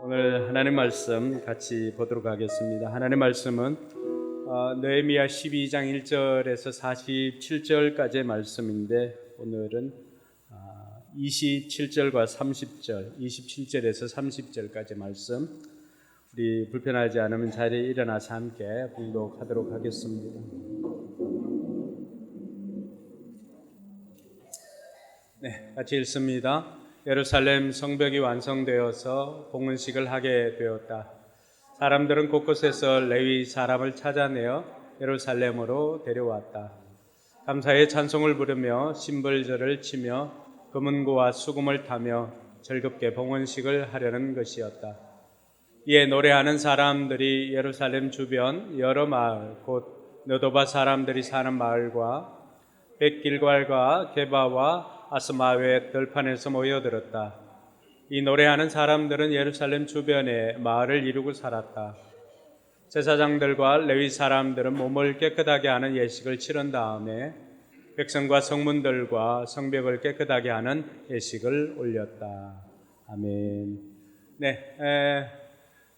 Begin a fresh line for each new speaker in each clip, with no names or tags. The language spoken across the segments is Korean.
오늘 하나님 말씀 같이 보도록 하겠습니다. 하나님 말씀은 느헤미야 12장 1절에서 47절까지의 말씀인데 오늘은 27절과 30절, 27절에서 30절까지 말씀, 우리 불편하지 않으면 자리에 일어나서 함께 봉독하도록 하겠습니다. 네, 같이 읽습니다. 예루살렘 성벽이 완성되어서 봉헌식을 하게 되었다. 사람들은 곳곳에서 레위 사람을 찾아내어 예루살렘으로 데려왔다. 감사의 찬송을 부르며 심벌절을 치며 금은고와 수금을 타며 즐겁게 봉헌식을 하려는 것이었다. 이에 노래하는 사람들이 예루살렘 주변 여러 마을, 곧 느도바 사람들이 사는 마을과 벳길갈과 게바와 아스마웻 들판에서 모여들었다. 이 노래하는 사람들은 예루살렘 주변에 마을을 이루고 살았다. 제사장들과 레위 사람들은 몸을 깨끗하게 하는 예식을 치른 다음에 백성과 성문들과 성벽을 깨끗하게 하는 예식을 올렸다. 아멘. 네,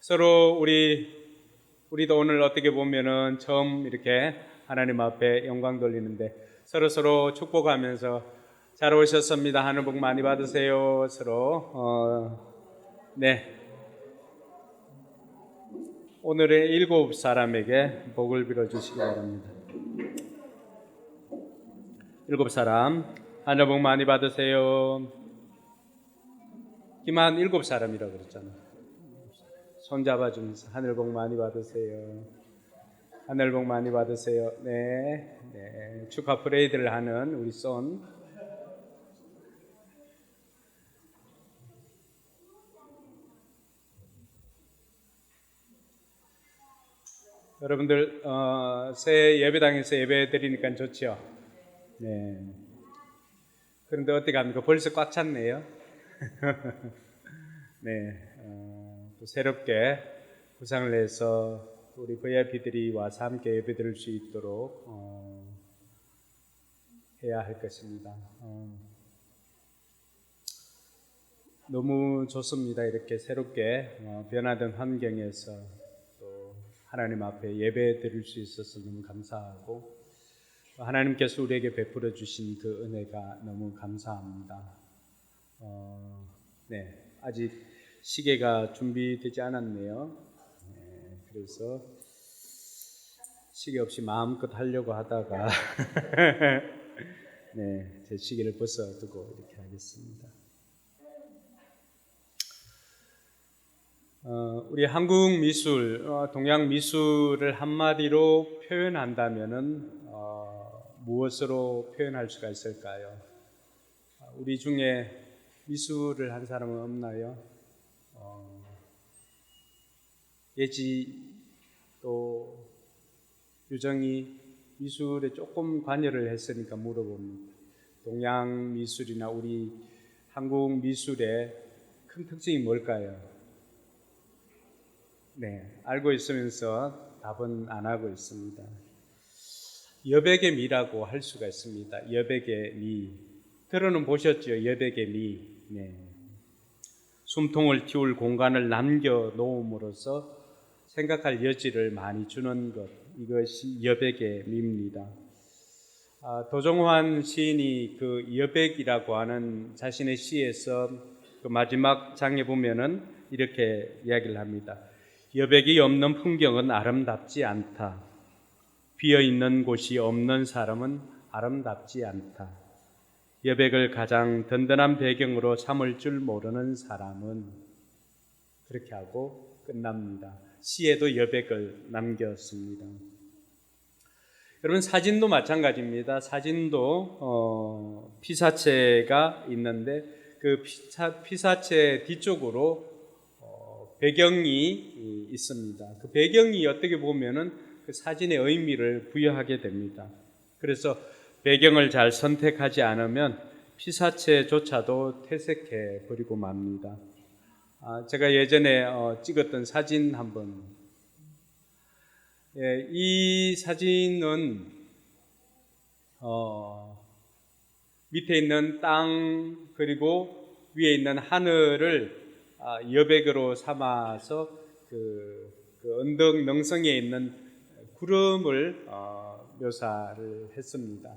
서로 우리도 오늘 어떻게 보면은 처음 이렇게 하나님 앞에 영광 돌리는데 서로 축복하면서 잘 오셨습니다. 하늘 복 많이 받으세요. 서로 네, 오늘의 7 사람에게 복을 빌어 주시기 바랍니다. 7 사람 하늘 복 많이 받으세요. 기만 7 사람이라고 그랬잖아요. 손 잡아주면서 하늘 복 많이 받으세요. 하늘 복 많이 받으세요. 네, 축하 프레이드를 하는 우리 손. 여러분들 새 예배당에서 예배 드리니까 좋죠. 네. 그런데 어떻게 합니까? 벌써 꽉 찼네요. 네. 또 새롭게 구상을 해서 우리 VIP들이 와서 함께 예배 드릴 수 있도록 해야 할 것입니다. 너무 좋습니다. 이렇게 새롭게 변화된 환경에서 또 하나님 앞에 예배 드릴 수 있어서 너무 감사하고 하나님께서 우리에게 베풀어 주신 그 은혜가 너무 감사합니다. 네, 아직 시계가 준비되지 않았네요. 네, 그래서 시계 없이 마음껏 하려고 하다가 네, 제 시계를 벗어두고 이렇게 하겠습니다. 우리 한국 미술, 동양 미술을 한마디로 표현한다면은 무엇으로 표현할 수가 있을까요? 우리 중에 미술을 한 사람은 없나요? 예지 또 유정이 미술에 조금 관여를 했으니까 물어봅니다. 동양 미술이나 우리 한국 미술의 큰 특징이 뭘까요? 네, 알고 있으면서 답은 안 하고 있습니다. 여백의 미라고 할 수가 있습니다. 여백의 미. 들어는 보셨죠? 여백의 미. 네. 숨통을 틔울 공간을 남겨 놓음으로써 생각할 여지를 많이 주는 것. 이것이 여백의 미입니다. 도종환 시인이 그 여백이라고 하는 자신의 시에서 그 마지막 장에 보면은 이렇게 이야기를 합니다. 여백이 없는 풍경은 아름답지 않다. 비어있는 곳이 없는 사람은 아름답지 않다. 여백을 가장 든든한 배경으로 삼을 줄 모르는 사람은 그렇게 하고 끝납니다. 시에도 여백을 남겼습니다. 여러분 사진도 마찬가지입니다. 사진도 피사체가 있는데 그 피사체 뒤쪽으로 배경이 있습니다. 그 배경이 어떻게 보면은 그 사진의 의미를 부여하게 됩니다. 그래서 배경을 잘 선택하지 않으면 피사체조차도 퇴색해 버리고 맙니다. 제가 예전에 찍었던 사진 한번. 이 사진은 밑에 있는 땅 그리고 위에 있는 하늘을 여백으로 삼아서 그 언덕 능성에 있는 구름을 묘사를 했습니다.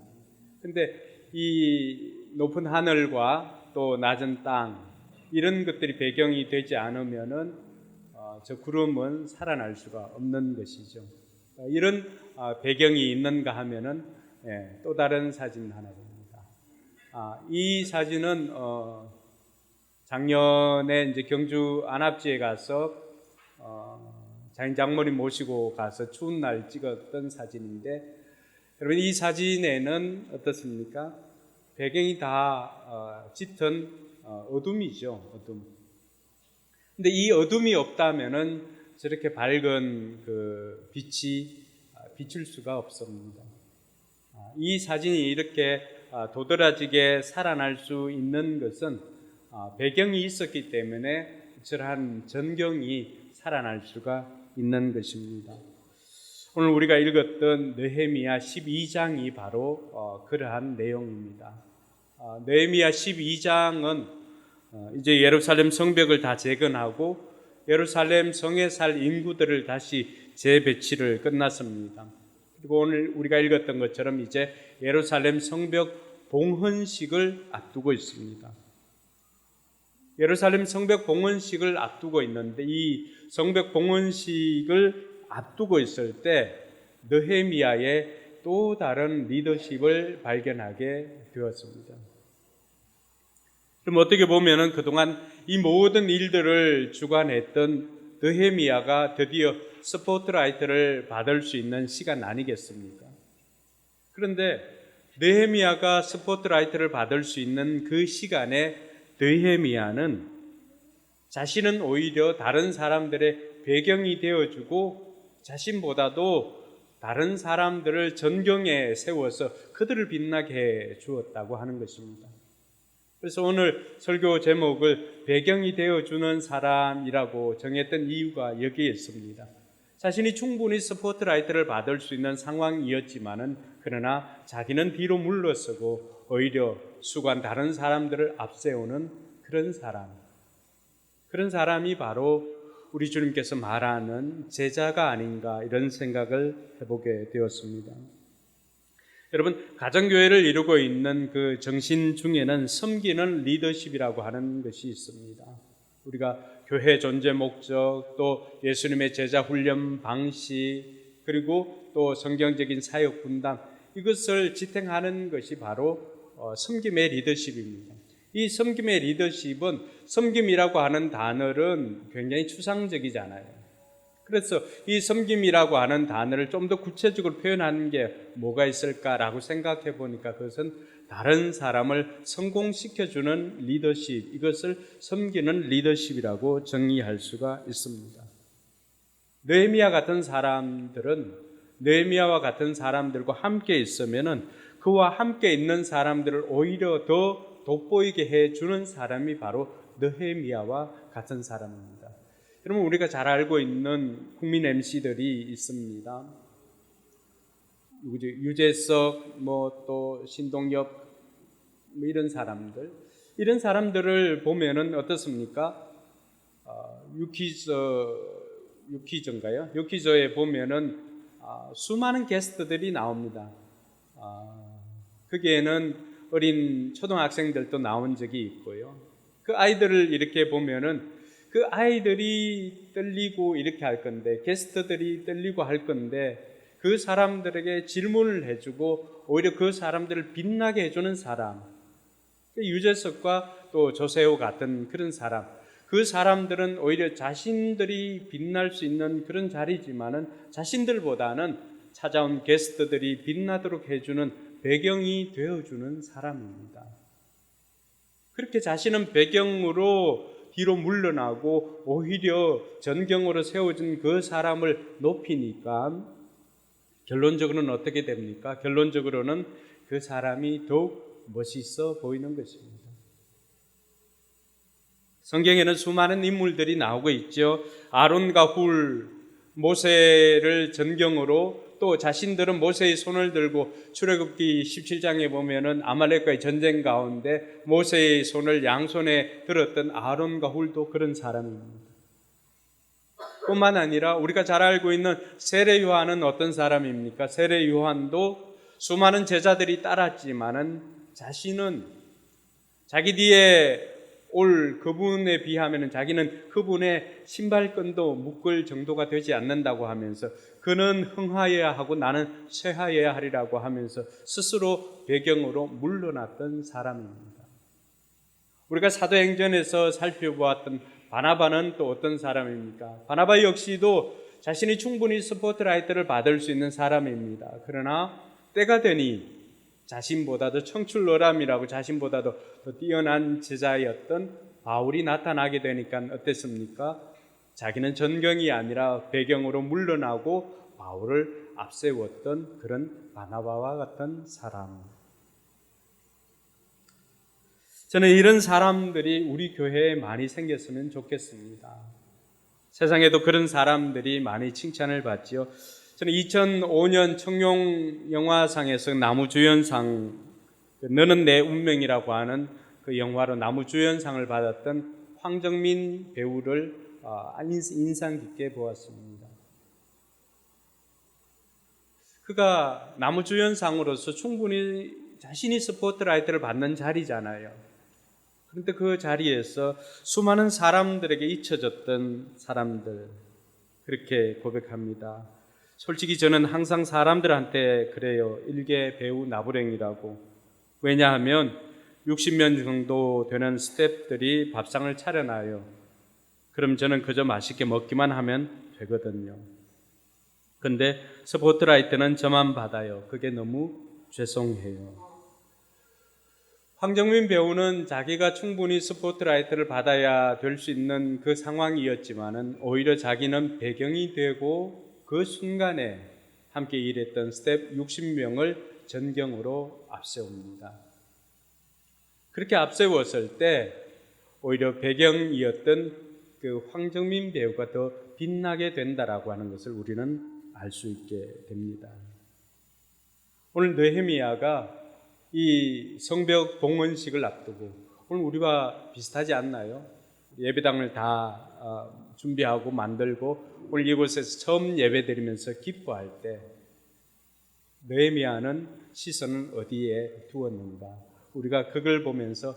근데 이 높은 하늘과 또 낮은 땅 이런 것들이 배경이 되지 않으면은 저 구름은 살아날 수가 없는 것이죠. 이런 배경이 있는가 하면은 또 다른 사진 하나 봅니다. 이 사진은 작년에 이제 경주 안압지에 가서 자인 장모님 모시고 가서 추운 날 찍었던 사진인데, 여러분 이 사진에는 어떻습니까? 배경이 다 짙은 어둠이죠. 어둠. 근데 이 어둠이 없다면은 저렇게 밝은 그 빛이 비출 수가 없습니다. 이 사진이 이렇게 도드라지게 살아날 수 있는 것은 배경이 있었기 때문에 저러한 전경이 살아날 수가 있는 것입니다. 오늘 우리가 읽었던 느헤미야 12장이 바로 그러한 내용입니다. 느헤미야 12장은 이제 예루살렘 성벽을 다 재건하고 예루살렘 성에 살 인구들을 다시 재배치를 끝났습니다. 그리고 오늘 우리가 읽었던 것처럼 이제 예루살렘 성벽 봉헌식을 앞두고 있습니다. 예루살렘 성벽 봉헌식을 앞두고 있는데 이 성벽 봉헌식을 앞두고 있을 때 느헤미야의 또 다른 리더십을 발견하게 되었습니다. 그럼 어떻게 보면은 그동안 이 모든 일들을 주관했던 느헤미야가 드디어 스포트라이트를 받을 수 있는 시간 아니겠습니까? 그런데 느헤미야가 스포트라이트를 받을 수 있는 그 시간에 느헤미야는 자신은 오히려 다른 사람들의 배경이 되어주고 자신보다도 다른 사람들을 전경에 세워서 그들을 빛나게 해 주었다고 하는 것입니다. 그래서 오늘 설교 제목을 배경이 되어주는 사람이라고 정했던 이유가 여기에 있습니다. 자신이 충분히 스포트라이트를 받을 수 있는 상황이었지만은 그러나 자기는 뒤로 물러서고 오히려 수관 다른 사람들을 앞세우는 그런 사람이 바로 우리 주님께서 말하는 제자가 아닌가, 이런 생각을 해보게 되었습니다. 여러분, 가정교회를 이루고 있는 그 정신 중에는 섬기는 리더십이라고 하는 것이 있습니다. 우리가 교회 존재 목적, 또 예수님의 제자 훈련 방식, 그리고 또 성경적인 사역 분담, 이것을 지탱하는 것이 바로 섬김의 리더십입니다. 이 섬김의 리더십은 섬김이라고 하는 단어는 굉장히 추상적이잖아요. 그래서 이 섬김이라고 하는 단어를 좀 더 구체적으로 표현하는 게 뭐가 있을까라고 생각해 보니까 그것은 다른 사람을 성공시켜주는 리더십, 이것을 섬기는 리더십이라고 정의할 수가 있습니다. 느헤미야 같은 사람들은 느헤미야와 같은 사람들과 함께 있으면은 그와 함께 있는 사람들을 오히려 더 돋보이게 해주는 사람이 바로 느헤미야와 같은 사람입니다. 여러분, 우리가 잘 알고 있는 국민 MC들이 있습니다. 유재석, 또 신동엽, 이런 사람들을 보면은 어떻습니까? 유퀴즈인가요? 유퀴즈에 보면은 수많은 게스트들이 나옵니다. 거기에는 어린 초등학생들도 나온 적이 있고요. 그 아이들을 이렇게 보면은 그 아이들이 떨리고 이렇게 할 건데, 게스트들이 떨리고 할 건데, 그 사람들에게 질문을 해주고 오히려 그 사람들을 빛나게 해주는 사람, 유재석과 또 조세호 같은 그런 사람, 그 사람들은 오히려 자신들이 빛날 수 있는 그런 자리지만은 자신들보다는 찾아온 게스트들이 빛나도록 해주는 배경이 되어주는 사람입니다. 그렇게 자신은 배경으로 뒤로 물러나고 오히려 전경으로 세워진 그 사람을 높이니까 결론적으로는 어떻게 됩니까? 결론적으로는 그 사람이 더욱 멋있어 보이는 것입니다. 성경에는 수많은 인물들이 나오고 있죠. 아론과 훌, 모세를 전경으로 또 자신들은 모세의 손을 들고 출애굽기 17장에 보면은 아말렉과의 전쟁 가운데 모세의 손을 양손에 들었던 아론과 훌도 그런 사람입니다. 뿐만 아니라 우리가 잘 알고 있는 세례 요한은 어떤 사람입니까? 세례 요한도 수많은 제자들이 따랐지만은 자신은 자기 뒤에 올 그분에 비하면 자기는 그분의 신발끈도 묶을 정도가 되지 않는다고 하면서 그는 흥하여야 하고 나는 쇠하여야 하리라고 하면서 스스로 배경으로 물러났던 사람입니다. 우리가 사도행전에서 살펴보았던 바나바는 또 어떤 사람입니까? 바나바 역시도 자신이 충분히 스포트라이트를 받을 수 있는 사람입니다. 그러나 때가 되니 자신보다도 청출노람이라고 자신보다도 더 뛰어난 제자였던 바울이 나타나게 되니까 어땠습니까? 자기는 전경이 아니라 배경으로 물러나고 바울을 앞세웠던 그런 바나바와 같은 사람. 저는 이런 사람들이 우리 교회에 많이 생겼으면 좋겠습니다. 세상에도 그런 사람들이 많이 칭찬을 받지요. 저는 2005년 청룡 영화상에서 나무주연상, 너는 내 운명이라고 하는 그 영화로 나무주연상을 받았던 황정민 배우를 인상 깊게 보았습니다. 그가 나무주연상으로서 충분히 자신이 스포트라이트를 받는 자리잖아요. 그런데 그 자리에서 수많은 사람들에게 잊혀졌던 사람들, 그렇게 고백합니다. 솔직히 저는 항상 사람들한테 그래요. 일개 배우 나부랭이라고. 왜냐하면 60명 정도 되는 스태프들이 밥상을 차려놔요. 그럼 저는 그저 맛있게 먹기만 하면 되거든요. 근데 스포트라이트는 저만 받아요. 그게 너무 죄송해요. 황정민 배우는 자기가 충분히 스포트라이트를 받아야 될 수 있는 그 상황이었지만은 오히려 자기는 배경이 되고 그 순간에 함께 일했던 스텝 60명을 전경으로 앞세웁니다. 그렇게 앞세웠을 때 오히려 배경이었던 그 황정민 배우가 더 빛나게 된다라고 하는 것을 우리는 알 수 있게 됩니다. 오늘 느헤미야가 이 성벽 봉헌식을 앞두고 오늘 우리와 비슷하지 않나요? 예배당을 다 준비하고 만들고 오늘 이곳에서 처음 예배드리면서 기뻐할 때 느헤미야는 시선을 어디에 두었는가? 우리가 그걸 보면서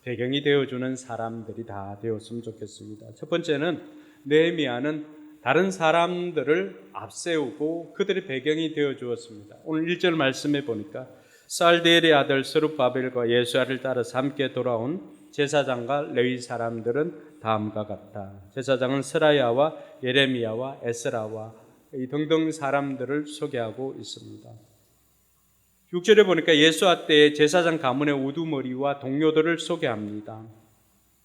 배경이 되어주는 사람들이 다 되었으면 좋겠습니다. 첫 번째는 느헤미야는 다른 사람들을 앞세우고 그들의 배경이 되어 주었습니다. 오늘 1절 말씀해 보니까 살디엘의 아들 스룹바벨과 예수아를 따라서 함께 돌아온 제사장과 레위 사람들은 다음과 같다. 제사장은 스라야와 예레미야와 에스라와 이 등등 사람들을 소개하고 있습니다. 6절에 보니까 예수아 때의 제사장 가문의 우두머리와 동료들을 소개합니다.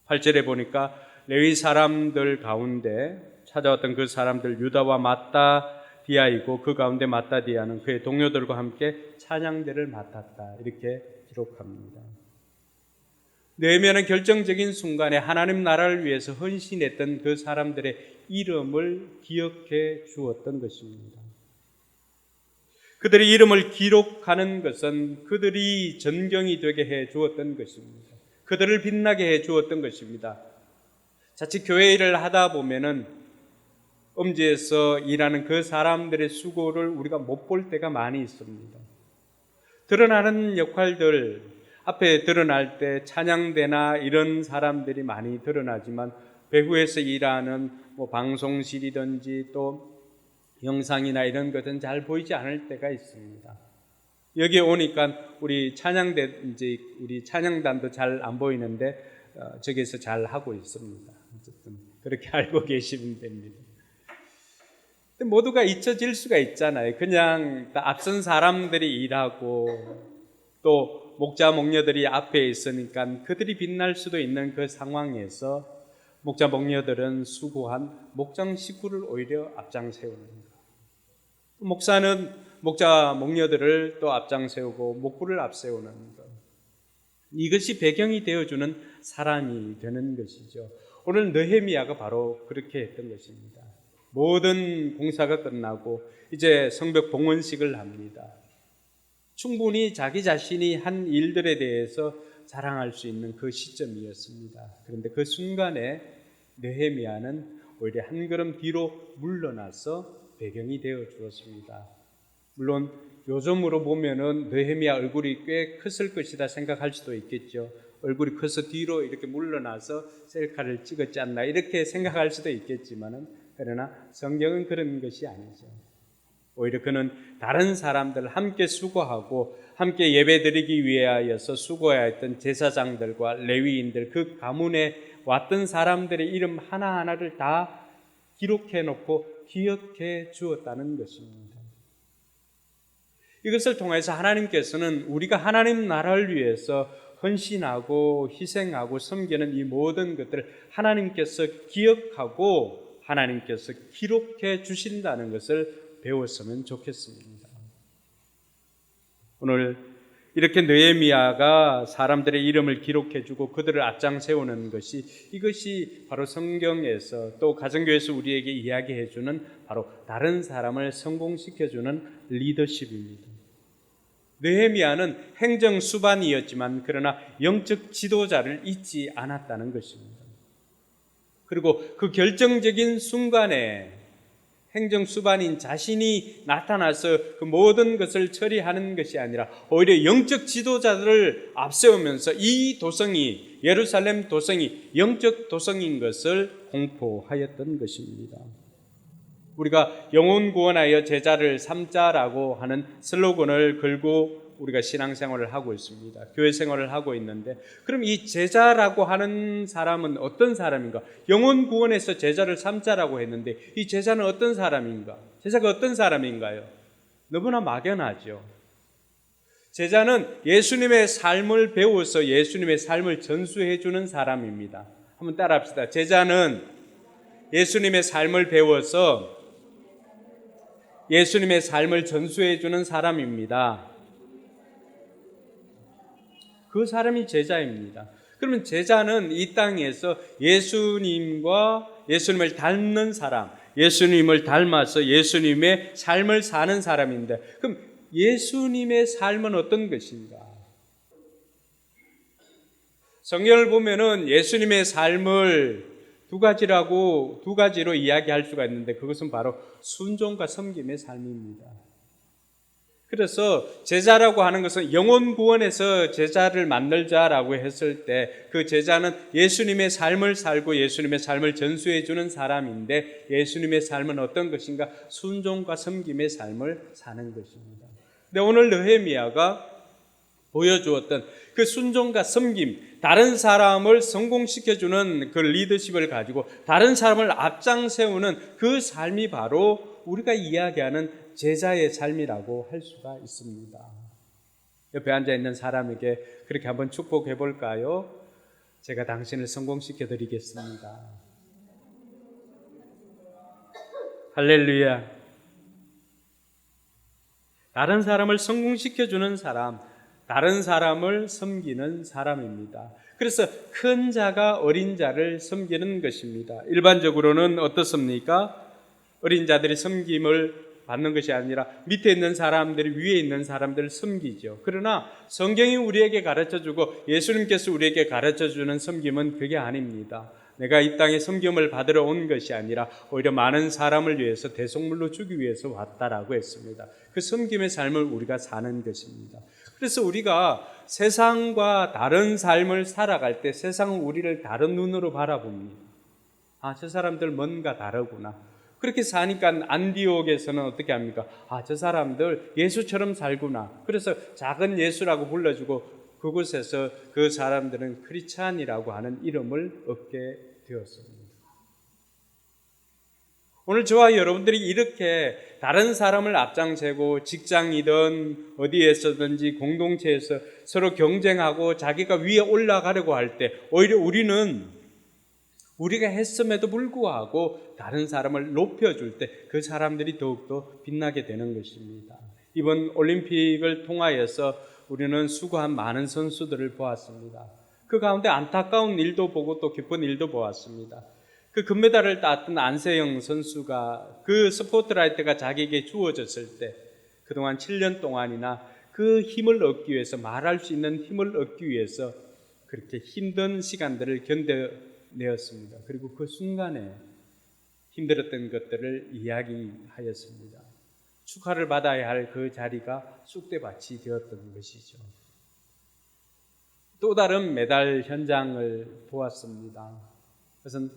8절에 보니까 레위 사람들 가운데 찾아왔던 그 사람들 유다와 마따디아이고 그 가운데 마따디아는 그의 동료들과 함께 찬양대를 맡았다. 이렇게 기록합니다. 느헤미야는 결정적인 순간에 하나님 나라를 위해서 헌신했던 그 사람들의 이름을 기억해 주었던 것입니다. 그들의 이름을 기록하는 것은 그들이 전경이 되게 해 주었던 것입니다. 그들을 빛나게 해 주었던 것입니다. 자칫 교회 일을 하다 보면은 음지에서 일하는 그 사람들의 수고를 우리가 못 볼 때가 많이 있습니다. 드러나는 역할들, 앞에 드러날 때 찬양대나 이런 사람들이 많이 드러나지만 배후에서 일하는 방송실이든지 또 영상이나 이런 것은 잘 보이지 않을 때가 있습니다. 여기 오니까 우리 찬양단도 잘 안 보이는데 저기서 잘 하고 있습니다. 어쨌든 그렇게 알고 계시면 됩니다. 모두가 잊혀질 수가 있잖아요. 그냥 앞선 사람들이 일하고 또 목자 목녀들이 앞에 있으니까 그들이 빛날 수도 있는 그 상황에서 목자 목녀들은 수고한 목장 식구를 오히려 앞장 세우는 것. 목사는 목자 목녀들을 또 앞장 세우고 목부를 앞세우는 것. 이것이 배경이 되어주는 사람이 되는 것이죠. 오늘 느헤미야가 바로 그렇게 했던 것입니다. 모든 공사가 끝나고 이제 성벽 봉헌식을 합니다. 충분히 자기 자신이 한 일들에 대해서 자랑할 수 있는 그 시점이었습니다. 그런데 그 순간에 느헤미야는 오히려 한 걸음 뒤로 물러나서 배경이 되어 주었습니다. 물론 요즘으로 보면은 느헤미야 얼굴이 꽤 컸을 것이다 생각할 수도 있겠죠. 얼굴이 커서 뒤로 이렇게 물러나서 셀카를 찍었지 않나 이렇게 생각할 수도 있겠지만은, 그러나 성경은 그런 것이 아니죠. 오히려 그는 다른 사람들 함께 수고하고 함께 예배드리기 위하여서 수고하였던 제사장들과 레위인들, 그 가문에 왔던 사람들의 이름 하나하나를 다 기록해 놓고 기억해 주었다는 것입니다. 이것을 통해서 하나님께서는 우리가 하나님 나라를 위해서 헌신하고 희생하고 섬기는 이 모든 것들을 하나님께서 기억하고 하나님께서 기록해 주신다는 것을 배웠으면 좋겠습니다. 오늘 이렇게 느헤미야가 사람들의 이름을 기록해 주고 그들을 앞장 세우는 것이, 이것이 바로 성경에서 또 가정교회에서 우리에게 이야기해 주는 바로 다른 사람을 성공시켜 주는 리더십입니다. 느헤미야는 행정 수반이었지만 그러나 영적 지도자를 잊지 않았다는 것입니다. 그리고 그 결정적인 순간에 행정 수반인 자신이 나타나서 그 모든 것을 처리하는 것이 아니라 오히려 영적 지도자들을 앞세우면서 이 도성이, 예루살렘 도성이 영적 도성인 것을 공포하였던 것입니다. 우리가 영혼 구원하여 제자를 삼자라고 하는 슬로건을 걸고 우리가 신앙생활을 하고 있습니다. 교회 생활을 하고 있는데, 그럼 이 제자라고 하는 사람은 어떤 사람인가? 영혼 구원에서 제자를 삼자라고 했는데 이 제자는 어떤 사람인가? 제자가 어떤 사람인가요? 너무나 막연하죠. 제자는 예수님의 삶을 배워서 예수님의 삶을 전수해 주는 사람입니다. 한번 따라합시다. 제자는 예수님의 삶을 배워서 예수님의 삶을 전수해 주는 사람입니다. 그 사람이 제자입니다. 그러면 제자는 이 땅에서 예수님과 예수님을 닮는 사람, 예수님을 닮아서 예수님의 삶을 사는 사람인데, 그럼 예수님의 삶은 어떤 것인가? 성경을 보면은 예수님의 삶을 두 가지로 이야기할 수가 있는데, 그것은 바로 순종과 섬김의 삶입니다. 그래서 제자라고 하는 것은 영혼 구원에서 제자를 만들자라고 했을 때 그 제자는 예수님의 삶을 살고 예수님의 삶을 전수해 주는 사람인데, 예수님의 삶은 어떤 것인가? 순종과 섬김의 삶을 사는 것입니다. 근데 오늘 느헤미야가 보여주었던 그 순종과 섬김, 다른 사람을 성공시켜주는 그 리더십을 가지고 다른 사람을 앞장 세우는 그 삶이 바로 우리가 이야기하는 제자의 삶이라고 할 수가 있습니다. 옆에 앉아있는 사람에게 그렇게 한번 축복해 볼까요? 제가 당신을 성공시켜 드리겠습니다. 할렐루야. 다른 사람을 성공시켜주는 사람, 다른 사람을 섬기는 사람입니다. 그래서 큰 자가 어린 자를 섬기는 것입니다. 일반적으로는 어떻습니까? 어린 자들이 섬김을 받는 것이 아니라 밑에 있는 사람들이 위에 있는 사람들을 섬기죠. 그러나 성경이 우리에게 가르쳐주고 예수님께서 우리에게 가르쳐주는 섬김은 그게 아닙니다. 내가 이 땅에 섬김을 받으러 온 것이 아니라 오히려 많은 사람을 위해서 대속물로 주기 위해서 왔다라고 했습니다. 그 섬김의 삶을 우리가 사는 것입니다. 그래서 우리가 세상과 다른 삶을 살아갈 때 세상은 우리를 다른 눈으로 바라봅니다. 아, 저 사람들 뭔가 다르구나. 그렇게 사니까 안디옥에서는 어떻게 합니까? 아, 저 사람들 예수처럼 살구나. 그래서 작은 예수라고 불러주고 그곳에서 그 사람들은 크리스찬이라고 하는 이름을 얻게 되었습니다. 오늘 저와 여러분들이 이렇게 다른 사람을 앞장세고 직장이든 어디에서든지 공동체에서 서로 경쟁하고 자기가 위에 올라가려고 할 때 오히려 우리는 우리가 했음에도 불구하고 다른 사람을 높여줄 때 그 사람들이 더욱더 빛나게 되는 것입니다. 이번 올림픽을 통하여서 우리는 수고한 많은 선수들을 보았습니다. 그 가운데 안타까운 일도 보고 또 기쁜 일도 보았습니다. 그 금메달을 땄던 안세영 선수가 그 스포트라이트가 자기에게 주어졌을 때 그동안 7년 동안이나 그 힘을 얻기 위해서, 말할 수 있는 힘을 얻기 위해서 그렇게 힘든 시간들을 견뎌내었습니다. 그리고 그 순간에 힘들었던 것들을 이야기하였습니다. 축하를 받아야 할 그 자리가 쑥대밭이 되었던 것이죠. 또 다른 메달 현장을 보았습니다. 그것은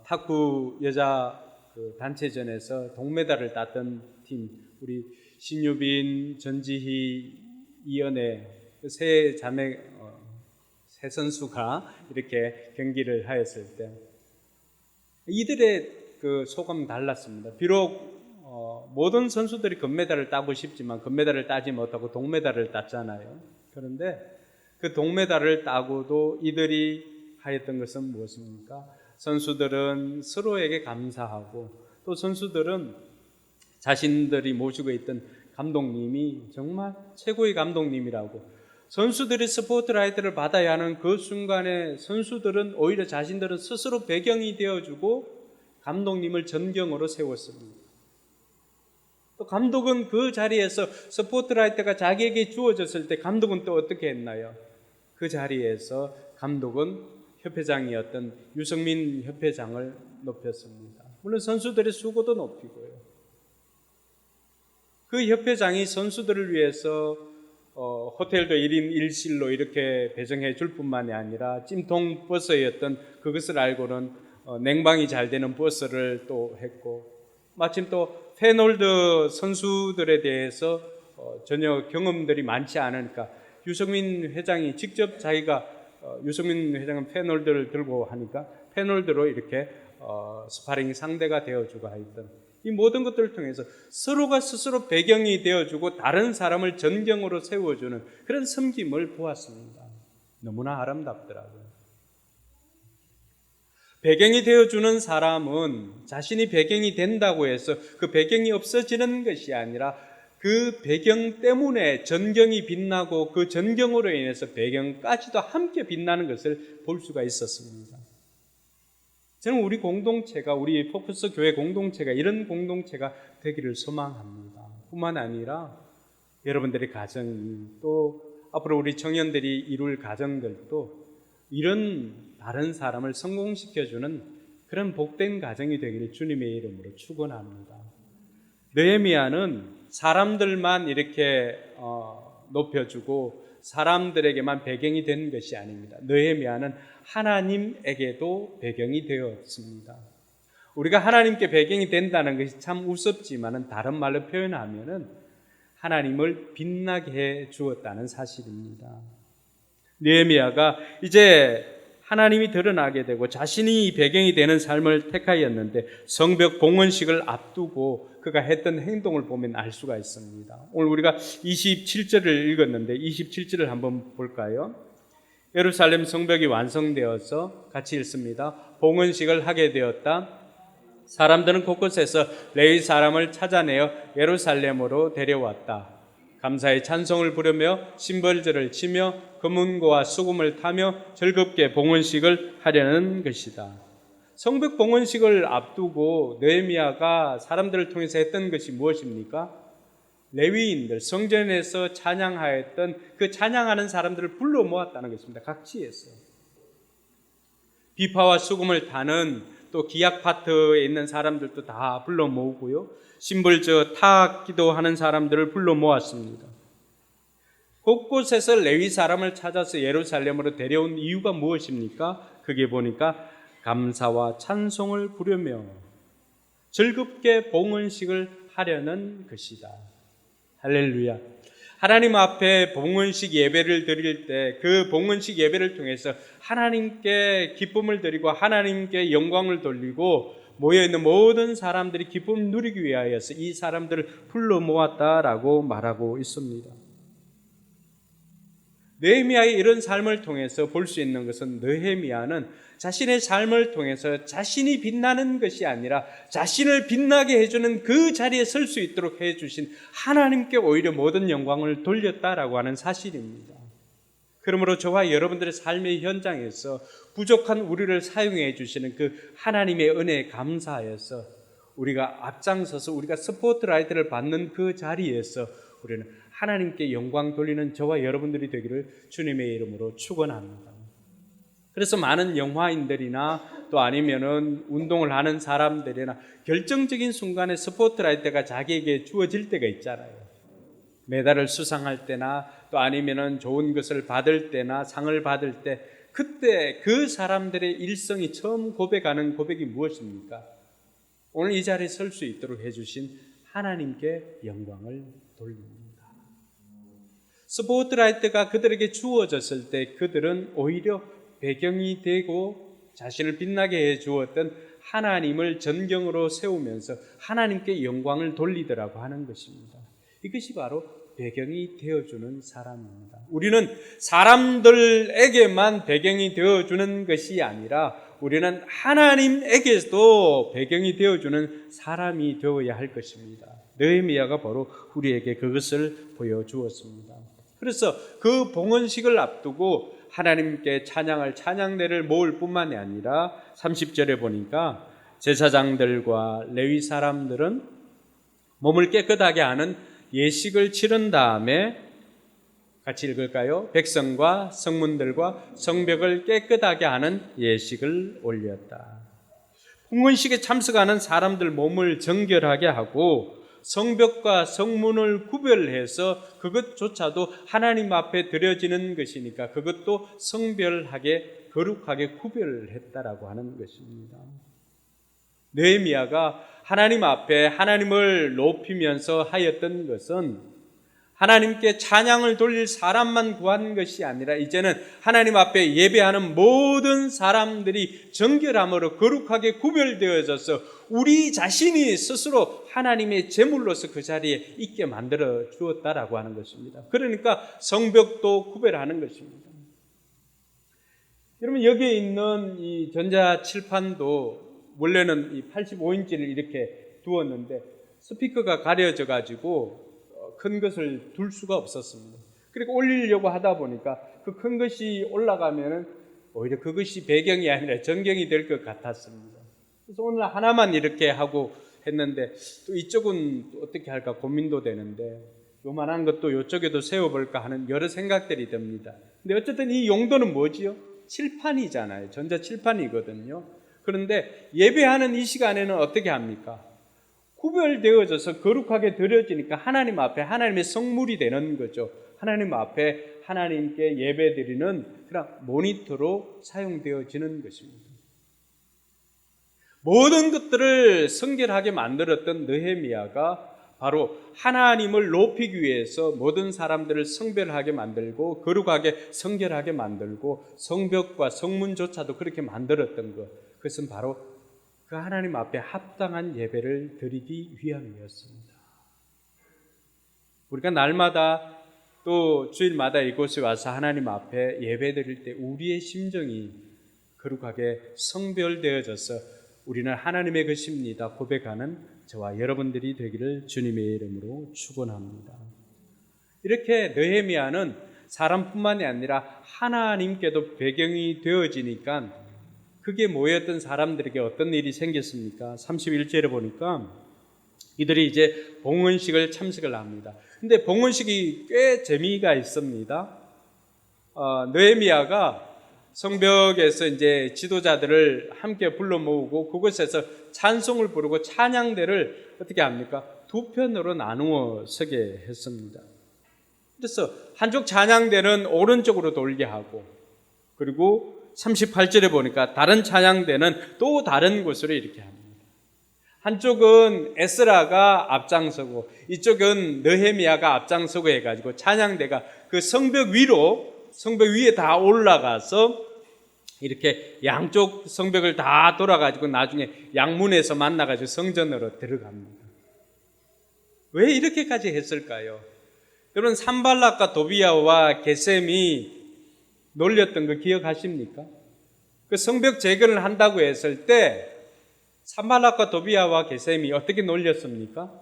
탁구 여자 그 단체전에서 동메달을 땄던 팀, 우리 신유빈, 전지희, 이연애 세 자매, 세 선수가 이렇게 경기를 하였을 때 이들의 그 소감 달랐습니다. 비록 모든 선수들이 금메달을 따고 싶지만 금메달을 따지 못하고 동메달을 땄잖아요. 그런데 그 동메달을 따고도 이들이 하였던 것은 무엇입니까? 선수들은 서로에게 감사하고, 또 선수들은 자신들이 모시고 있던 감독님이 정말 최고의 감독님이라고, 선수들이 스포트라이트를 받아야 하는 그 순간에 선수들은 오히려 자신들은 스스로 배경이 되어주고 감독님을 전경으로 세웠습니다. 또 감독은 그 자리에서 스포트라이트가 자기에게 주어졌을 때 감독은 또 어떻게 했나요? 그 자리에서 감독은 협회장이었던 유성민 협회장을 높였습니다. 물론 선수들의 수고도 높이고요. 그 협회장이 선수들을 위해서 호텔도 1인 1실로 이렇게 배정해 줄 뿐만이 아니라 찜통 버스였던 그것을 알고는 냉방이 잘 되는 버스를 또 했고, 마침 또 페놀드 선수들에 대해서 전혀 경험들이 많지 않으니까 유성민 회장이 직접 자기가 유성민 회장은 페놀드를 들고 하니까 페놀드로 이렇게 스파링 상대가 되어주고 하였던 이 모든 것들을 통해서 서로가 스스로 배경이 되어주고 다른 사람을 전경으로 세워주는 그런 섬김을 보았습니다. 너무나 아름답더라고요. 배경이 되어주는 사람은 자신이 배경이 된다고 해서 그 배경이 없어지는 것이 아니라 그 배경 때문에 전경이 빛나고 그 전경으로 인해서 배경까지도 함께 빛나는 것을 볼 수가 있었습니다. 저는 우리 공동체가, 우리 포커스 교회 공동체가 이런 공동체가 되기를 소망합니다. 뿐만 아니라 여러분들의 가정이, 또 앞으로 우리 청년들이 이룰 가정들도 이런 다른 사람을 성공시켜주는 그런 복된 가정이 되기를 주님의 이름으로 축원합니다. 느헤미야는 사람들만 이렇게 높여주고 사람들에게만 배경이 된 것이 아닙니다. 느헤미야는 하나님에게도 배경이 되었습니다. 우리가 하나님께 배경이 된다는 것이 참 우습지만은 다른 말로 표현하면은 하나님을 빛나게 해 주었다는 사실입니다. 느헤미야가 이제 하나님이 드러나게 되고 자신이 배경이 되는 삶을 택하였는데 성벽 봉헌식을 앞두고 그가 했던 행동을 보면 알 수가 있습니다. 오늘 우리가 27절을 읽었는데 27절을 한번 볼까요? 예루살렘 성벽이 완성되어서 같이 읽습니다. 봉헌식을 하게 되었다. 사람들은 곳곳에서 레위 사람을 찾아내어 예루살렘으로 데려왔다. 감사의 찬송을 부르며 심벌들을 치며 금은고와 수금을 타며 즐겁게 봉헌식을 하려는 것이다. 성벽 봉헌식을 앞두고 느헤미야가 사람들을 통해서 했던 것이 무엇입니까? 레위인들, 성전에서 찬양하였던 그 찬양하는 사람들을 불러 모았다는 것입니다. 각지에서 비파와 수금을 타는 또 기악 파트에 있는 사람들도 다 불러 모으고요, 심벌저 타악기도 하는 사람들을 불러 모았습니다. 곳곳에서 레위 사람을 찾아서 예루살렘으로 데려온 이유가 무엇입니까? 그게 보니까 감사와 찬송을 부르며 즐겁게 봉헌식을 하려는 것이다. 할렐루야. 하나님 앞에 봉헌식 예배를 드릴 때 그 봉헌식 예배를 통해서 하나님께 기쁨을 드리고 하나님께 영광을 돌리고 모여있는 모든 사람들이 기쁨을 누리기 위하여서 이 사람들을 불러 모았다라고 말하고 있습니다. 느헤미야의 이런 삶을 통해서 볼 수 있는 것은 느헤미야는 자신의 삶을 통해서 자신이 빛나는 것이 아니라 자신을 빛나게 해주는 그 자리에 설 수 있도록 해주신 하나님께 오히려 모든 영광을 돌렸다라고 하는 사실입니다. 그러므로 저와 여러분들의 삶의 현장에서 부족한 우리를 사용해 주시는 그 하나님의 은혜에 감사하여서 우리가 앞장서서 우리가 스포트라이트를 받는 그 자리에서 우리는 하나님께 영광 돌리는 저와 여러분들이 되기를 주님의 이름으로 축원합니다. 그래서 많은 영화인들이나 또 아니면은 운동을 하는 사람들이나 결정적인 순간에 스포트라이트가 자기에게 주어질 때가 있잖아요. 메달을 수상할 때나 또 아니면은 좋은 것을 받을 때나 상을 받을 때, 그때 그 사람들의 일성이 처음 고백하는 고백이 무엇입니까? 오늘 이 자리에 설 수 있도록 해주신 하나님께 영광을 돌립니다. 스포트라이트가 그들에게 주어졌을 때 그들은 오히려 배경이 되고 자신을 빛나게 해 주었던 하나님을 전경으로 세우면서 하나님께 영광을 돌리더라고 하는 것입니다. 이것이 바로 배경이 되어주는 사람입니다. 우리는 사람들에게만 배경이 되어주는 것이 아니라 우리는 하나님에게도 배경이 되어주는 사람이 되어야 할 것입니다. 느헤미야가 바로 우리에게 그것을 보여주었습니다. 그래서 그 봉헌식을 앞두고 하나님께 찬양할 찬양대를 모을 뿐만이 아니라 30절에 보니까 제사장들과 레위 사람들은 몸을 깨끗하게 하는 예식을 치른 다음에, 같이 읽을까요? 백성과 성문들과 성벽을 깨끗하게 하는 예식을 올렸다. 봉헌식에 참석하는 사람들 몸을 정결하게 하고 성벽과 성문을 구별해서 그것조차도 하나님 앞에 드려지는 것이니까 그것도 성별하게 거룩하게 구별했다라고 하는 것입니다. 느헤미야가 하나님 앞에 하나님을 높이면서 하였던 것은 하나님께 찬양을 돌릴 사람만 구한 것이 아니라 이제는 하나님 앞에 예배하는 모든 사람들이 정결함으로 거룩하게 구별되어져서 우리 자신이 스스로 하나님의 제물로서 그 자리에 있게 만들어 주었다라고 하는 것입니다. 그러니까 성벽도 구별하는 것입니다. 여러분, 여기에 있는 이 전자칠판도 원래는 이 85인치를 이렇게 두었는데 스피커가 가려져 가지고 큰 것을 둘 수가 없었습니다. 그리고 올리려고 하다 보니까 그 큰 것이 올라가면은 오히려 그것이 배경이 아니라 전경이 될 것 같았습니다. 그래서 오늘 하나만 이렇게 하고 했는데 또 이쪽은 어떻게 할까 고민도 되는데 요만한 것도 이쪽에도 세워볼까 하는 여러 생각들이 듭니다. 근데 어쨌든 이 용도는 뭐지요? 칠판이잖아요. 전자칠판이거든요. 그런데 예배하는 이 시간에는 어떻게 합니까? 구별되어져서 거룩하게 드려지니까 하나님 앞에 하나님의 성물이 되는 거죠. 하나님 앞에 하나님께 예배드리는 그런 모니터로 사용되어지는 것입니다. 모든 것들을 성결하게 만들었던 느헤미야가 바로 하나님을 높이기 위해서 모든 사람들을 성별하게 만들고 거룩하게 성결하게 만들고 성벽과 성문조차도 그렇게 만들었던 것, 그것은 바로 그 하나님 앞에 합당한 예배를 드리기 위함이었습니다. 우리가 날마다 또 주일마다 이곳에 와서 하나님 앞에 예배 드릴 때 우리의 심정이 거룩하게 성별되어져서 우리는 하나님의 것입니다 고백하는 저와 여러분들이 되기를 주님의 이름으로 축원합니다. 이렇게 느헤미야는 사람뿐만이 아니라 하나님께도 배경이 되어지니까 그게 모였던 사람들에게 어떤 일이 생겼습니까? 31절에 보니까 이들이 이제 봉헌식을 참석을 합니다. 근데 봉헌식이 꽤 재미가 있습니다. 느헤미야가 성벽에서 이제 지도자들을 함께 불러 모으고 그곳에서 찬송을 부르고 찬양대를 어떻게 합니까? 두 편으로 나누어 서게 했습니다. 그래서 한쪽 찬양대는 오른쪽으로 돌게 하고, 그리고 38절에 보니까 다른 찬양대는 또 다른 곳으로 이렇게 합니다. 한쪽은 에스라가 앞장서고 이쪽은 느헤미야가 앞장서고 해가지고 찬양대가 그 성벽 위에 다 올라가서 이렇게 양쪽 성벽을 다 돌아가지고 나중에 양문에서 만나가지고 성전으로 들어갑니다. 왜 이렇게까지 했을까요? 여러분, 산발락과 도비야와 게셈이 놀렸던 거 기억하십니까? 그 성벽 재건을 한다고 했을 때 산발락과 도비야와 게셈이 어떻게 놀렸습니까?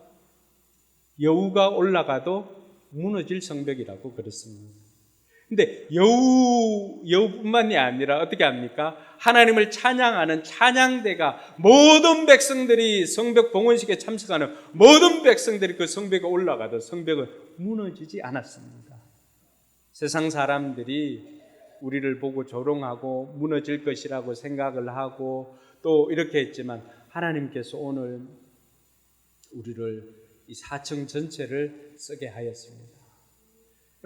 여우가 올라가도 무너질 성벽이라고 그랬습니다. 근데 여우뿐만이 아니라 어떻게 합니까? 하나님을 찬양하는 찬양대가 모든 백성들이 성벽 봉헌식에 참석하는 모든 백성들이 그 성벽에 올라가도 성벽은 무너지지 않았습니다. 세상 사람들이 우리를 보고 조롱하고 무너질 것이라고 생각을 하고 또 이렇게 했지만 하나님께서 오늘 우리를 이 4층 전체를 쓰게 하였습니다.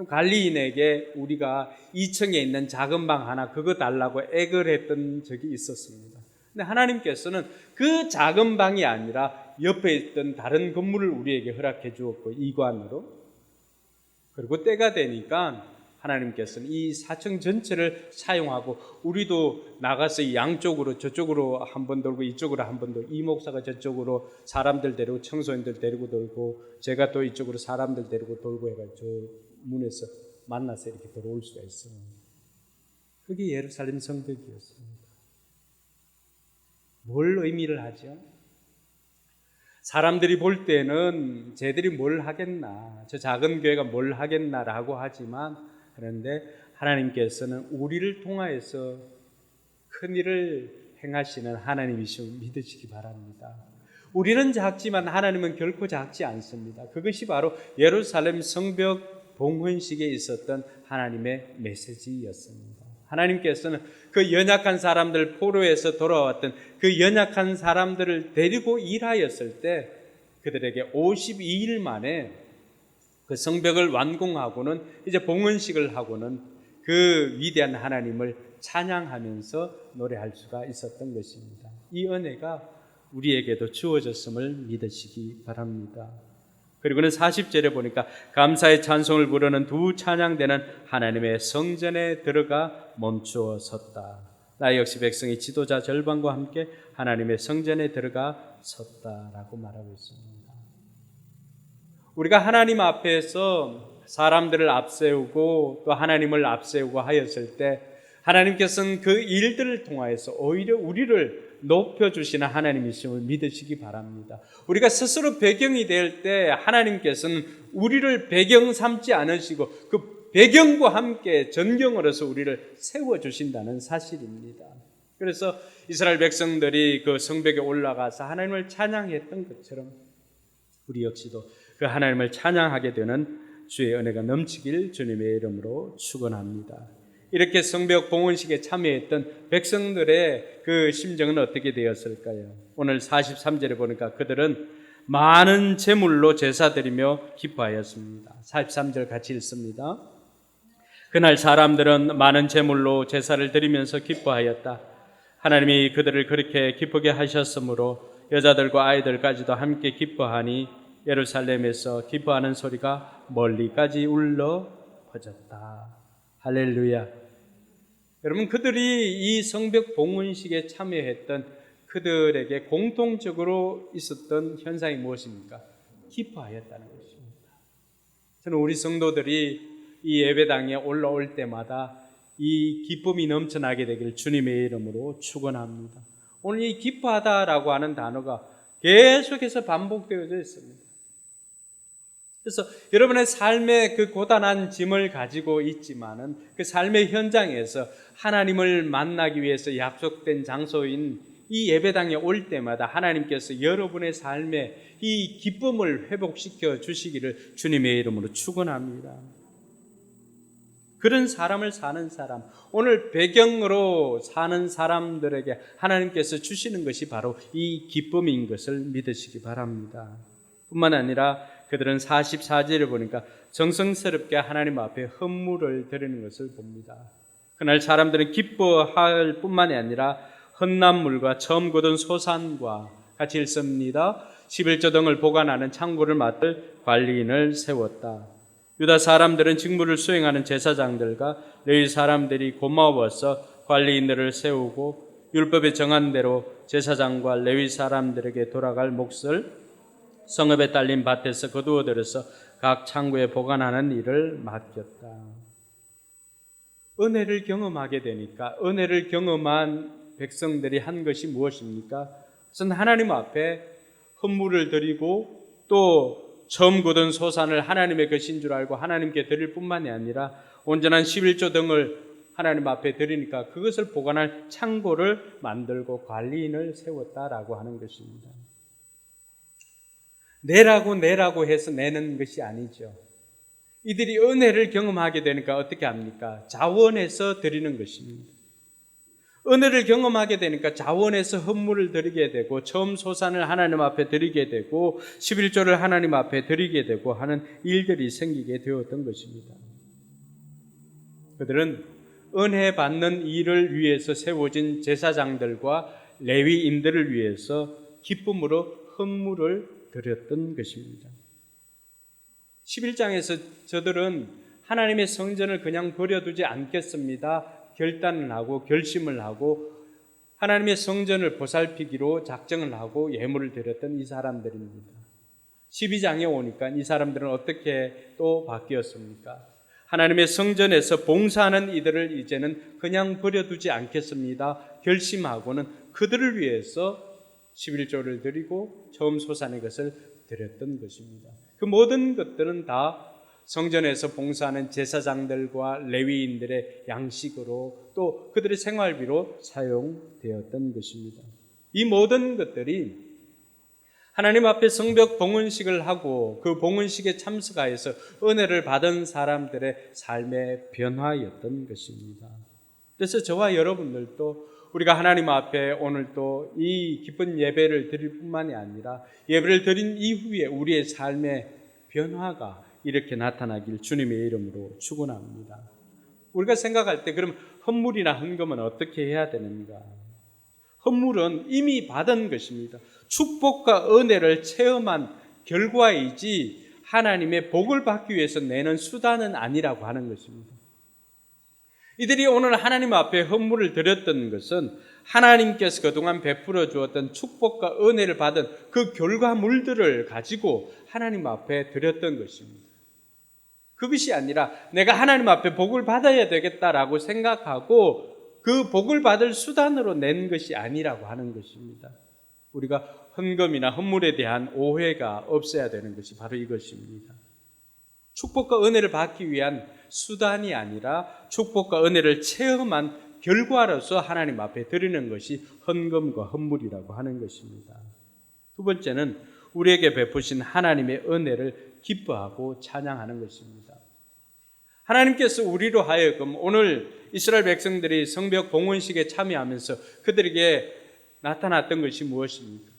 관리인에게 우리가 2층에 있는 작은 방 하나 그거 달라고 애걸 했던 적이 있었습니다. 근데 하나님께서는 그 작은 방이 아니라 옆에 있던 다른 건물을 우리에게 허락해 주었고 이관으로, 그리고 때가 되니까 하나님께서는 이 4층 전체를 사용하고 우리도 나가서 이 양쪽으로 저쪽으로 한 번 돌고 이쪽으로 한 번 돌고 이 목사가 저쪽으로 사람들 데리고 청소년들 데리고 돌고 제가 또 이쪽으로 사람들 데리고 돌고 해가지고 저 문에서 만나서 이렇게 들어올 수가 있어요. 그게 예루살렘 성벽이었습니다. 뭘 의미를 하죠? 사람들이 볼 때는 쟤들이 뭘 하겠나, 저 작은 교회가 뭘 하겠나라고 하지만, 그런데 하나님께서는 우리를 통하여서 큰 일을 행하시는 하나님이심을 믿으시기 바랍니다. 우리는 작지만 하나님은 결코 작지 않습니다. 그것이 바로 예루살렘 성벽 봉헌식에 있었던 하나님의 메시지였습니다. 하나님께서는 그 연약한 사람들, 포로에서 돌아왔던 그 연약한 사람들을 데리고 일하였을 때 그들에게 52일 만에 그 성벽을 완공하고는 이제 봉헌식을 하고는 그 위대한 하나님을 찬양하면서 노래할 수가 있었던 것입니다. 이 은혜가 우리에게도 주어졌음을 믿으시기 바랍니다. 그리고는 40절에 보니까 감사의 찬송을 부르는 두 찬양대는 하나님의 성전에 들어가 멈추어 섰다. 나 역시 백성이 지도자 절반과 함께 하나님의 성전에 들어가 섰다라고 말하고 있습니다. 우리가 하나님 앞에서 사람들을 앞세우고 또 하나님을 앞세우고 하였을 때 하나님께서는 그 일들을 통하여서 오히려 우리를 높여주시는 하나님이심을 믿으시기 바랍니다. 우리가 스스로 배경이 될 때 하나님께서는 우리를 배경 삼지 않으시고 그 배경과 함께 전경으로서 우리를 세워주신다는 사실입니다. 그래서 이스라엘 백성들이 그 성벽에 올라가서 하나님을 찬양했던 것처럼 우리 역시도 그 하나님을 찬양하게 되는 주의 은혜가 넘치길 주님의 이름으로 축원합니다. 이렇게 성벽 봉헌식에 참여했던 백성들의 그 심정은 어떻게 되었을까요? 오늘 43절에 보니까 그들은 많은 제물로 제사 드리며 기뻐하였습니다. 43절 같이 읽습니다. 그날 사람들은 많은 제물로 제사를 드리면서 기뻐하였다. 하나님이 그들을 그렇게 기쁘게 하셨으므로 여자들과 아이들까지도 함께 기뻐하니 예루살렘에서 기뻐하는 소리가 멀리까지 울려 퍼졌다. 할렐루야. 여러분, 그들이 이 성벽 봉헌식에 참여했던 그들에게 공통적으로 있었던 현상이 무엇입니까? 기뻐하였다는 것입니다. 저는 우리 성도들이 이 예배당에 올라올 때마다 이 기쁨이 넘쳐나게 되기를 주님의 이름으로 축원합니다. 오늘 이 기뻐하다라고 하는 단어가 계속해서 반복되어져 있습니다. 그래서 여러분의 삶의 그 고단한 짐을 가지고 있지만은 그 삶의 현장에서 하나님을 만나기 위해서 약속된 장소인 이 예배당에 올 때마다 하나님께서 여러분의 삶에 이 기쁨을 회복시켜 주시기를 주님의 이름으로 축원합니다. 그런 사람을 사는 사람, 오늘 배경으로 사는 사람들에게 하나님께서 주시는 것이 바로 이 기쁨인 것을 믿으시기 바랍니다. 뿐만 아니라 그들은 44절에 보니까 정성스럽게 하나님 앞에 헌물을 드리는 것을 봅니다. 그날 사람들은 기뻐할 뿐만이 아니라 헌납물과 처음 거둔 소산과 같이 읽습니다. 11조 등을 보관하는 창고를 맡을 관리인을 세웠다. 유다 사람들은 직무를 수행하는 제사장들과 레위 사람들이 고마워서 관리인들을 세우고 율법에 정한 대로 제사장과 레위 사람들에게 돌아갈 몫을 성읍에 딸린 밭에서 거두어 들여서 각 창고에 보관하는 일을 맡겼다. 은혜를 경험하게 되니까 은혜를 경험한 백성들이 한 것이 무엇입니까? 우선 하나님 앞에 헌물을 드리고 또 처음 거둔 소산을 하나님의 것인 줄 알고 하나님께 드릴 뿐만이 아니라 온전한 11조 등을 하나님 앞에 드리니까 그것을 보관할 창고를 만들고 관리인을 세웠다라고 하는 것입니다. 내라고 해서 내는 것이 아니죠. 이들이 은혜를 경험하게 되니까 어떻게 합니까? 자원해서 드리는 것입니다. 은혜를 경험하게 되니까 자원해서 헌물을 드리게 되고 처음 소산을 하나님 앞에 드리게 되고 11조를 하나님 앞에 드리게 되고 하는 일들이 생기게 되었던 것입니다. 그들은 은혜 받는 일을 위해서 세워진 제사장들과 레위인들을 위해서 기쁨으로 헌물을 드렸던 것입니다. 11장에서 저들은 하나님의 성전을 그냥 버려두지 않겠습니다. 결단을 하고 결심을 하고 하나님의 성전을 보살피기로 작정을 하고 예물을 드렸던 이 사람들입니다. 12장에 오니까 이 사람들은 어떻게 또 바뀌었습니까? 하나님의 성전에서 봉사하는 이들을 이제는 그냥 버려두지 않겠습니다. 결심하고는 그들을 위해서 11조를 드리고 처음 소산의 것을 드렸던 것입니다. 그 모든 것들은 다 성전에서 봉사하는 제사장들과 레위인들의 양식으로 또 그들의 생활비로 사용되었던 것입니다. 이 모든 것들이 하나님 앞에 성벽 봉헌식을 하고 그 봉헌식에 참석하여서 은혜를 받은 사람들의 삶의 변화였던 것입니다. 그래서 저와 여러분들도 우리가 하나님 앞에 오늘 또 이 기쁜 예배를 드릴 뿐만이 아니라 예배를 드린 이후에 우리의 삶의 변화가 이렇게 나타나길 주님의 이름으로 축원합니다. 우리가 생각할 때 그럼 헌물이나 헌금은 어떻게 해야 되는가? 헌물은 이미 받은 것입니다. 축복과 은혜를 체험한 결과이지 하나님의 복을 받기 위해서 내는 수단은 아니라고 하는 것입니다. 이들이 오늘 하나님 앞에 헌물을 드렸던 것은 하나님께서 그동안 베풀어 주었던 축복과 은혜를 받은 그 결과물들을 가지고 하나님 앞에 드렸던 것입니다. 그것이 아니라 내가 하나님 앞에 복을 받아야 되겠다라고 생각하고 그 복을 받을 수단으로 낸 것이 아니라고 하는 것입니다. 우리가 헌금이나 헌물에 대한 오해가 없어야 되는 것이 바로 이것입니다. 축복과 은혜를 받기 위한 수단이 아니라 축복과 은혜를 체험한 결과로서 하나님 앞에 드리는 것이 헌금과 헌물이라고 하는 것입니다. 두 번째는 우리에게 베푸신 하나님의 은혜를 기뻐하고 찬양하는 것입니다. 하나님께서 우리로 하여금 오늘 이스라엘 백성들이 성벽 봉헌식에 참여하면서 그들에게 나타났던 것이 무엇입니까?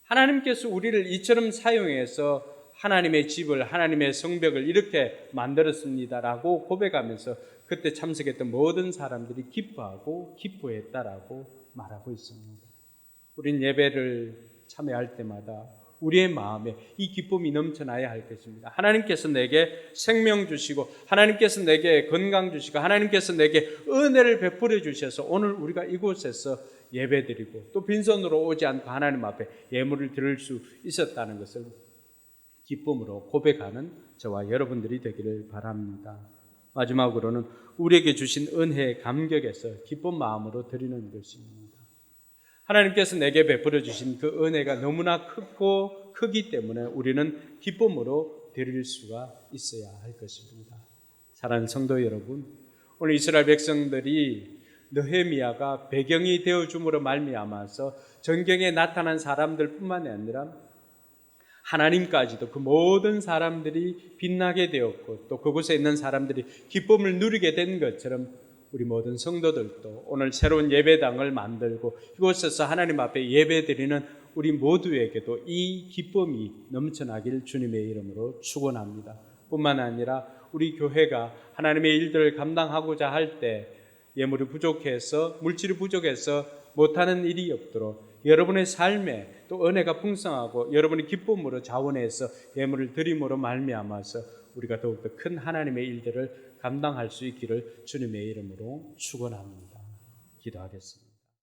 하나님께서 우리를 이처럼 사용해서 하나님의 집을, 하나님의 성벽을 이렇게 만들었습니다라고 고백하면서 그때 참석했던 모든 사람들이 기뻐하고 기뻐했다라고 말하고 있습니다. 우린 예배를 참여할 때마다 우리의 마음에 이 기쁨이 넘쳐나야 할 것입니다. 하나님께서 내게 생명 주시고 하나님께서 내게 건강 주시고 하나님께서 내게 은혜를 베풀어 주셔서 오늘 우리가 이곳에서 예배드리고 또 빈손으로 오지 않고 하나님 앞에 예물을 드릴 수 있었다는 것을 기쁨으로 고백하는 저와 여러분들이 되기를 바랍니다. 마지막으로는 우리에게 주신 은혜의 감격에서 기쁜 마음으로 드리는 것입니다. 하나님께서 내게 베풀어 주신 그 은혜가 너무나 크기 때문에 우리는 기쁨으로 드릴 수가 있어야 할 것입니다. 사랑하는 성도 여러분, 오늘 이스라엘 백성들이 느헤미야가 배경이 되어줌으로 말미암아서 전경에 나타난 사람들뿐만이 아니라 하나님까지도 그 모든 사람들이 빛나게 되었고 또 그곳에 있는 사람들이 기쁨을 누리게 된 것처럼 우리 모든 성도들도 오늘 새로운 예배당을 만들고 이곳에서 하나님 앞에 예배드리는 우리 모두에게도 이 기쁨이 넘쳐나길 주님의 이름으로 축원합니다. 뿐만 아니라 우리 교회가 하나님의 일들을 감당하고자 할 때 예물이 부족해서 물질이 부족해서 못하는 일이 없도록 여러분의 삶에 또 은혜가 풍성하고 여러분의 기쁨으로 자원해서 예물을 드림으로 말미암아서 우리가 더욱더 큰 하나님의 일들을 감당할 수 있기를 주님의 이름으로 축원합니다. 기도하겠습니다.